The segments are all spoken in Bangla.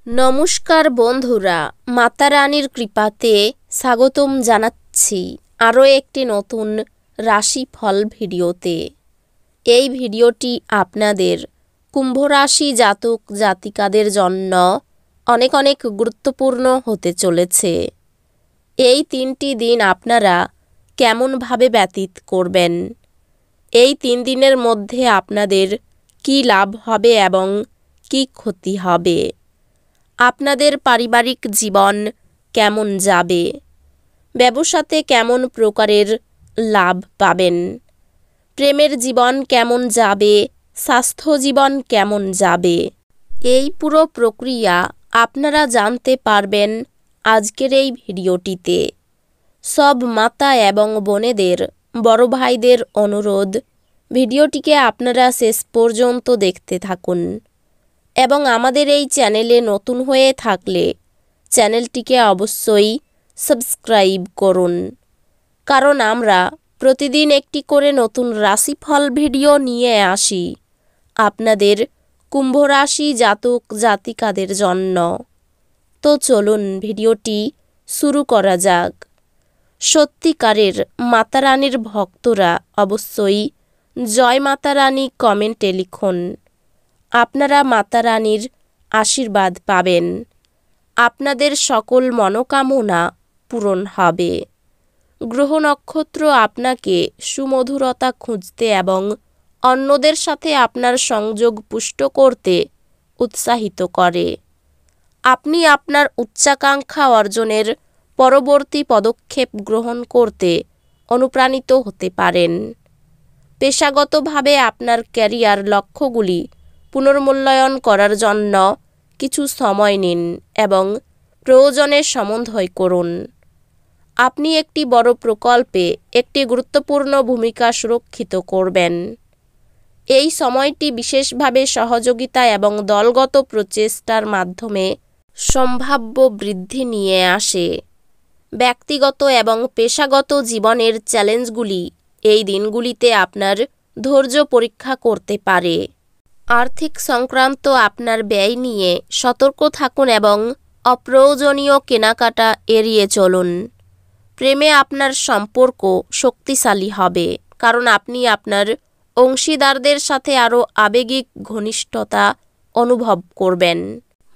নমস্কার বন্ধুরা, মাতা রানীর কৃপাতে স্বাগতম জানাচ্ছি আরও একটি নতুন রাশিফল ভিডিওতে। এই ভিডিওটি আপনাদের কুম্ভ রাশি জাতক জাতিকাদের জন্য অনেক অনেক গুরুত্বপূর্ণ হতে চলেছে। এই 3টি দিন আপনারা কেমনভাবে ব্যতীত করবেন, এই 3 দিনের মধ্যে আপনাদের কী লাভ হবে এবং কী ক্ষতি হবে, আপনাদের পারিবারিক জীবন কেমন যাবে, ব্যবসাতে কেমন প্রকারের লাভ পাবেন, প্রেমের জীবন কেমন যাবে, স্বাস্থ্য জীবন কেমন যাবে, এই পুরো প্রক্রিয়া আপনারা জানতে পারবেন আজকের এই ভিডিওটিতে। সব মাতা এবং বোনেদের, বড় ভাইদের অনুরোধ, ভিডিওটিকে আপনারা শেষ পর্যন্ত দেখতে থাকুন এবং আমাদের এই চ্যানেলে নতুন হয়ে থাকলে চ্যানেলটিকে অবশ্যই সাবস্ক্রাইব করুন, কারণ আমরা প্রতিদিন একটি করে নতুন রাশিফল ভিডিও নিয়ে আসি আপনাদের কুম্ভ রাশি জাতক জাতিকাদের জন্য। তো চলুন ভিডিওটি শুরু করা যাক। সত্যিকারের মাতা রানীর ভক্তরা অবশ্যই জয় মাতা রানী কমেন্টে লিখুন। আপনারা মাতা রানীর আশীর্বাদ পাবেন, আপনাদের সকল মনোকামনা পূরণ হবে। গ্রহ নক্ষত্র আপনাকে সুমধুরতা খুঁজতে এবং অন্যদের সাথে আপনার সংযোগ পুষ্ট করতে উৎসাহিত করে। আপনি আপনার উচ্চাকাঙ্ক্ষা অর্জনের পরবর্তী পদক্ষেপ গ্রহণ করতে অনুপ্রাণিত হতে পারেন। পেশাগতভাবে আপনার ক্যারিয়ার লক্ষ্যগুলি পুনর্মূল্যায়ন করার জন্য কিছু সময় নিন এবং প্রয়োজনে সমন্বয় করুন। আপনি একটি বড় প্রকল্পে একটি গুরুত্বপূর্ণ ভূমিকা সুরক্ষিত করবেন। এই সময়টি বিশেষভাবে সহযোগিতা এবং দলগত প্রচেষ্টার মাধ্যমে সম্ভাব্য বৃদ্ধি নিয়ে আসে। ব্যক্তিগত এবং পেশাগত জীবনের চ্যালেঞ্জগুলি এই দিনগুলিতে আপনার ধৈর্য পরীক্ষা করতে পারে। আর্থিক সংক্রান্ত আপনার ব্যয় নিয়ে সতর্ক থাকুন এবং অপ্রয়োজনীয় কেনাকাটা এড়িয়ে চলুন। প্রেমে আপনার সম্পর্ক শক্তিশালী হবে, কারণ আপনি আপনার অংশীদারদের সাথে আরও আবেগিক ঘনিষ্ঠতা অনুভব করবেন।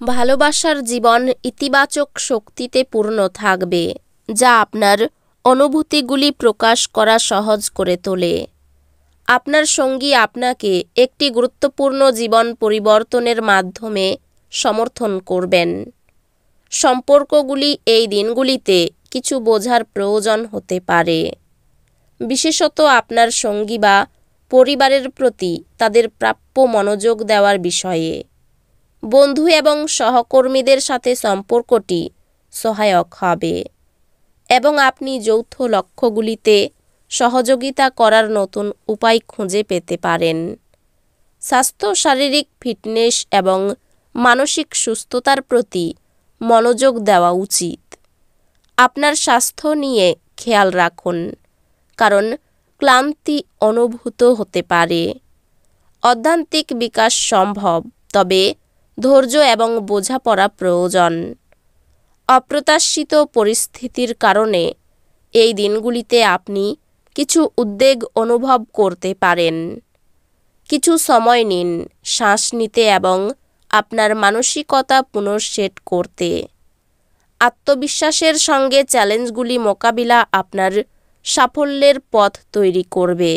ভালোবাসার জীবন ইতিবাচক শক্তিতে পূর্ণ থাকবে, যা আপনার অনুভূতিগুলি প্রকাশ করা সহজ করে তোলে। আপনার সঙ্গী আপনাকে একটি গুরুত্বপূর্ণ জীবন পরিবর্তনের মাধ্যমে সমর্থন করবেন। সম্পর্কগুলি এই দিনগুলিতে কিছু বোঝার প্রয়োজন হতে পারে, বিশেষত আপনার সঙ্গী বা পরিবারের প্রতি তাদের প্রাপ্য মনোযোগ দেওয়ার বিষয়ে। বন্ধু এবং সহকর্মীদের সাথে সম্পর্কটি সহায়ক হবে এবং আপনি যৌথ লক্ষ্যগুলিতে সহযোগিতা করার নতুন উপায় খুঁজে পেতে পারেন। স্বাস্থ্য, শারীরিক ফিটনেস এবং মানসিক সুস্থতার প্রতি মনোযোগ দেওয়া উচিত। আপনার স্বাস্থ্য নিয়ে খেয়াল রাখুন, কারণ ক্লান্তি অনুভূত হতে পারে। অধ্যাত্মিক বিকাশ সম্ভব, তবে ধৈর্য এবং বোঝাপড়া প্রয়োজন। অপ্রত্যাশিত পরিস্থিতির কারণে এই দিনগুলিতে আপনি কিছু উদ্বেগ অনুভব করতে পারেন। কিছু সময় নিন শ্বাস নিতে এবং আপনার মানসিকতা পুনঃসেট করতে। আত্মবিশ্বাসের সঙ্গে চ্যালেঞ্জগুলি মোকাবিলা আপনার সাফল্যের পথ তৈরি করবে।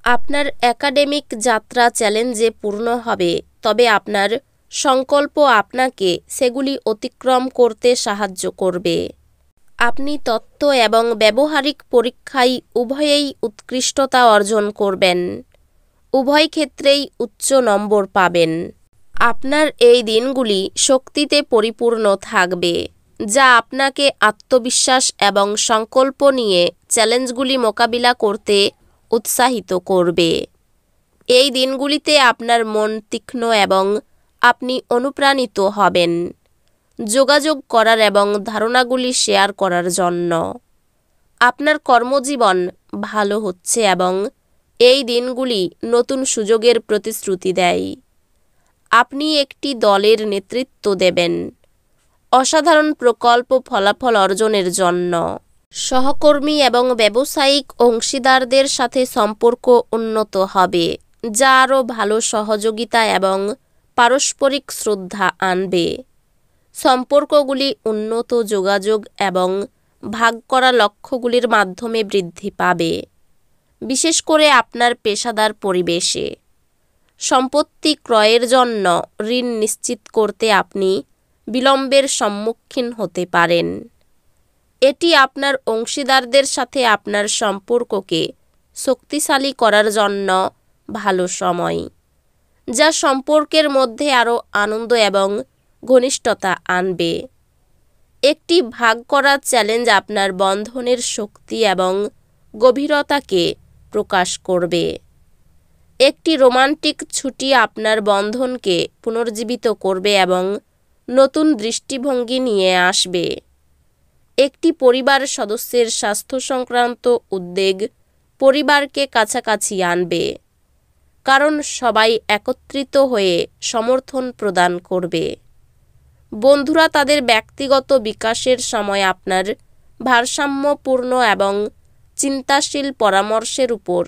আপনার একাডেমিক যাত্রা চ্যালেঞ্জে পূর্ণ হবে, তবে আপনার সংকল্প আপনাকে সেগুলি অতিক্রম করতে সাহায্য করবে। আপনি তত্ত্ব এবং ব্যবহারিক পরীক্ষায় উভয়েই উৎকৃষ্টতা অর্জন করবেন। উভয় ক্ষেত্রেই উচ্চ নম্বর পাবেন। আপনার এই দিনগুলি শক্তিতে পরিপূর্ণ থাকবে, যা আপনাকে আত্মবিশ্বাস এবং সংকল্প নিয়ে চ্যালেঞ্জগুলি মোকাবিলা করতে উৎসাহিত করবে। এই দিনগুলিতে আপনার মন তীক্ষ্ণ এবং আপনি অনুপ্রাণিত হবেন যোগাযোগ করার এবং ধারণাগুলি শেয়ার করার জন্য। আপনার কর্মজীবন ভালো হচ্ছে এবং এই দিনগুলি নতুন সুযোগের প্রতিশ্রুতি দেয়। আপনি একটি দলের নেতৃত্ব দেবেন অসাধারণ প্রকল্প ফলাফল অর্জনের জন্য। সহকর্মী এবং ব্যবসায়িক অংশীদারদের সাথে সম্পর্ক উন্নত হবে, যা আরও ভালো সহযোগিতা এবং পারস্পরিক শ্রদ্ধা আনবে। সম্পর্কগুলি উন্নত যোগাযোগ এবং ভাগ করা লক্ষ্যগুলির মাধ্যমে বৃদ্ধি পাবে, বিশেষ করে আপনার পেশাদার পরিবেশে। সম্পত্তি ক্রয়ের জন্য ঋণ নিশ্চিত করতে আপনি বিলম্বের সম্মুখীন হতে পারেন। এটি আপনার অংশীদারদের সাথে আপনার সম্পর্ককে শক্তিশালী করার জন্য ভালো সময়, যা সম্পর্কের মধ্যে আরও আনন্দ এবং ঘনিষ্ঠতা আনবে। একটি ভাগ করা চ্যালেঞ্জ আপনার বন্ধনের শক্তি এবং গভীরতাকে প্রকাশ করবে। একটি রোমান্টিক ছুটি আপনার বন্ধনকে পুনর্জীবিত করবে এবং নতুন দৃষ্টিভঙ্গি নিয়ে আসবে। একটি পরিবার সদস্যের স্বাস্থ্য সংক্রান্ত উদ্বেগ পরিবারকে কাছাকাছি আনবে, কারণ সবাই একত্রিত হয়ে সমর্থন প্রদান করবে। বন্ধুরা তাদের ব্যক্তিগত বিকাশের সময় আপনার ভারসাম্যপূর্ণ এবং চিন্তাশীল পরামর্শের উপর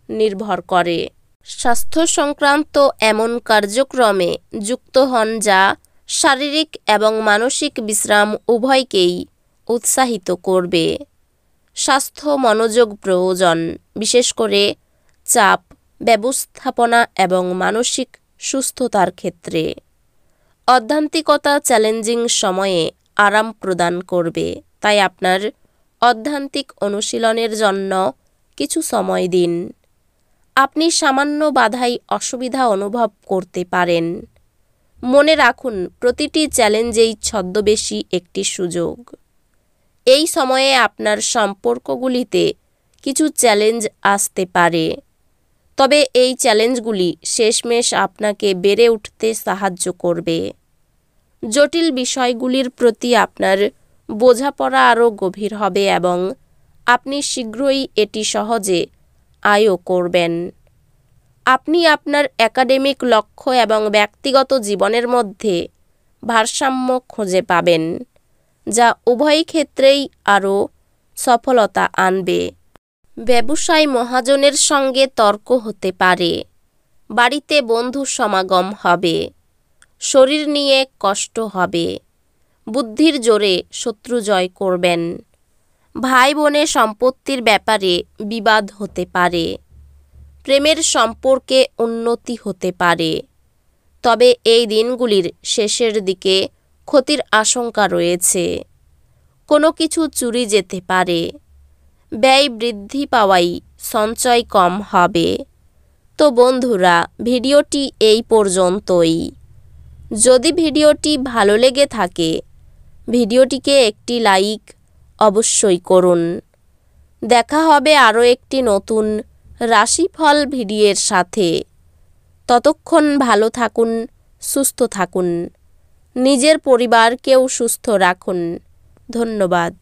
নির্ভর করে। স্বাস্থ্য সংক্রান্ত এমন কার্যক্রমে যুক্ত হন যা শারীরিক এবং মানসিক বিশ্রাম উভয়কেই উৎসাহিত করবে। স্বাস্থ্য মনোযোগ প্রয়োজন, বিশেষ করে চাপ ব্যবস্থাপনা এবং মানসিক সুস্থতার ক্ষেত্রে। অধ্যান্তিকতা চ্যালেঞ্জিং সময়ে আরাম প্রদান করবে, তাই আপনার অধ্যান্তিক অনুশীলনের জন্য কিছু সময় দিন। আপনি সামান্য বাধাই অসুবিধা অনুভব করতে পারেন। মনে রাখুন, প্রতিটি চ্যালেঞ্জেই ছদ্মবেশী একটি সুযোগ। এই সময়ে আপনার সম্পর্কগুলিতে কিছু চ্যালেঞ্জ আসতে পারে, তবে এই চ্যালেঞ্জগুলি শেষমেশ আপনাকে বেড়ে উঠতে সাহায্য করবে। জটিল বিষয়গুলির প্রতি আপনার বোঝাপড়া আরও গভীর হবে এবং আপনি শীঘ্রই এটি সহজে আয়ও করবেন। আপনি আপনার একাডেমিক লক্ষ্য এবং ব্যক্তিগত জীবনের মধ্যে ভারসাম্য খুঁজে পাবেন, যা উভয় ক্ষেত্রেই আরও সফলতা আনবে। ব্যবসায় মহাজনের সঙ্গে তর্ক হতে পারে। বাড়িতে বন্ধু সমাগম হবে। শরীর নিয়ে কষ্ট হবে। বুদ্ধির জোরে শত্রু জয় করবেন। ভাই বোনের সম্পত্তির ব্যাপারে বিবাদ হতে পারে। প্রেমের সম্পর্কে উন্নতি হতে পারে, তবে এই দিনগুলির শেষের দিকে ক্ষতির আশঙ্কা রয়েছে। কোনো কিছু চুরি যেতে পারে। ব্যয় বৃদ্ধি পাওয়ায় সঞ্চয় কম হবে। তো বন্ধুরা, ভিডিওটি এই পর্যন্তই। যদি ভিডিওটি ভালো লেগে থাকে, ভিডিওটিকে একটি লাইক অবশ্যই করুন। দেখা হবে আরও একটি নতুন রাশিফল ভিডিওর সাথে। ততক্ষণ ভালো থাকুন, সুস্থ থাকুন, নিজের পরিবারকেও সুস্থ রাখুন। ধন্যবাদ।